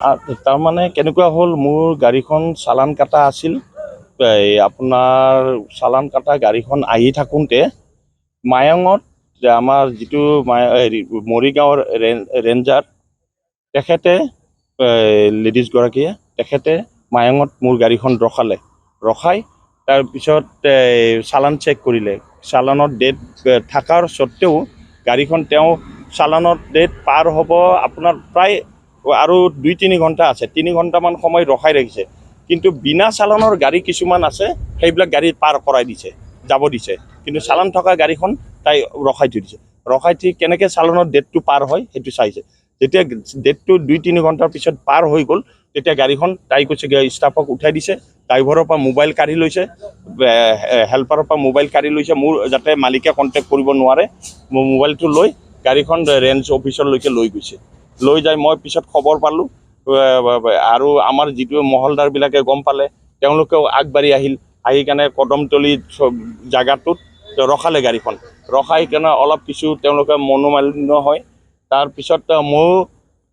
তাৰমানে কেনেকুৱা হ'ল, মোৰ গাড়ীখন চালান কাটা আছিল। আপোনাৰ চালান কাটা গাড়ীখন আহি থাকোঁতে মায়ঙত আমাৰ যিটো মৰিগাঁৱৰ ৰেঞ্জাৰ তেখেতে লেডিজগৰাকীয়ে তেখেতে মায়ঙত মোৰ গাড়ীখন ৰখাই তাৰপিছত চালান চেক কৰিলে। চালানত ডেট থকাৰ স্বত্তেও গাড়ীখন তেওঁ চালানত ডেট পাৰ হ'ব আপোনাৰ প্ৰায় আৰু 2-3 ঘণ্টা আছে, 3 ঘণ্টামান সময় ৰখাই ৰাখিছে। কিন্তু বিনা চালানৰ গাড়ী কিছুমান আছে, সেইবিলাক গাড়ী পাৰ কৰাই দিছে, যাব দিছে। কিন্তু চালান থকা গাড়ীখন তাই ৰখাই থৈ দিছে। ৰখাই থৈ কেনেকৈ চালানৰ ডেটটো পাৰ হয় সেইটো চাইছে। যেতিয়া ডেটটো 2-3 ঘণ্টাৰ পিছত পাৰ হৈ গ'ল, তেতিয়া গাড়ীখন তাই কৈছে ষ্টাফক উঠাই দিছে, ড্ৰাইভাৰৰ পৰা মোবাইল কাঢ়ি লৈছে, হেল্পাৰৰ পৰা মোবাইল কাঢ়ি লৈছে, মোৰ যাতে মালিকে কণ্টেক্ট কৰিব নোৱাৰে। মোৰ মোবাইলটো লৈ গাড়ীখন ৰেঞ্জ অফিচলৈকে লৈ গৈছে। লৈ যাই মই পিছত খবৰ পালোঁ, আৰু আমাৰ যিটো মহলদাৰবিলাকে গম পালে, তেওঁলোকেও আগবাঢ়ি আহি কেনে কদমতলি জাগাটোত ৰখালে গাড়ীখন। ৰখাই কেনে অলপ কিছু তেওঁলোকে মনোমালিন্য হয়। তাৰপিছত ময়ো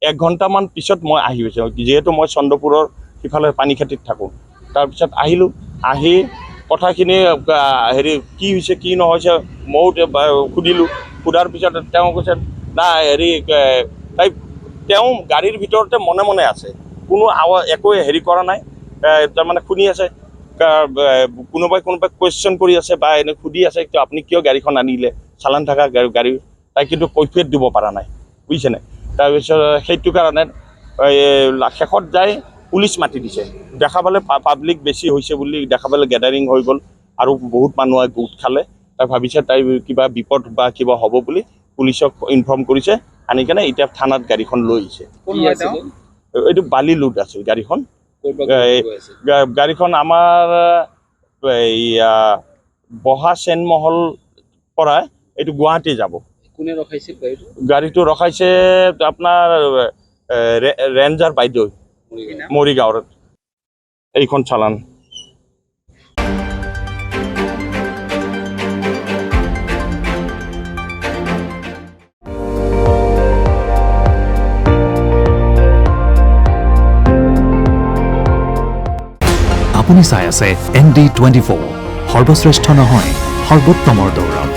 1 ঘণ্টামান পিছত মই আহি গৈছোঁ, যিহেতু মই চন্দ্ৰপুৰৰ সিফালে পানীখাইটিত থাকোঁ। তাৰপিছত আহিলোঁ, আহি কথাখিনি কি হৈছে কি নহৈছে ময়ো সুধিলোঁ। সোধাৰ পিছত তেওঁ কৈছে নাই তেওঁ গাড়ীৰ ভিতৰতে মনে মনে আছে, কোনো একো কৰা নাই। তাৰমানে শুনি আছে, কোনোবাই কুৱেশ্যন কৰি আছে বা এনে সুধি আছে, আপুনি কিয় গাড়ীখন আনিলে, চালান থকা গাড়ী। তাই কিন্তু কৈফিয়ত দিব পৰা নাই, বুজিছেনে। তাৰপিছত সেইটো কাৰণে শেষত যাই পুলিচ মাতি দিছে। দেখা পালে পাব্লিক বেছি হৈছে বুলি দেখা পালে গেডাৰিং হৈ গ'ল, আৰু বহুত মানুহে গোট খালে। তাই ভাবিছে তাই কিবা বিপদ বা কিবা হ'ব বুলি পুলিচক ইনফৰ্ম কৰিছে, আনি কেনে এতিয়া থানাত গাড়ীখন লৈ আহিছে। এইটো বালি লোড আছিল গাড়ীখন। গাড়ীখন আমাৰ বহা চেনমহল পৰা এইটো গুৱাহাটী যাব। কোনে ৰখাইছিল গাড়ীটো ৰখাইছে আপোনাৰ ৰেঞ্জাৰ বাইদেউ মৰিগাঁৱৰ। এইখন চালান। আপুনি চাই আছে ND24, সৰ্বশ্ৰেষ্ঠ নহয় সৰ্বোত্তমৰ দৌৰত।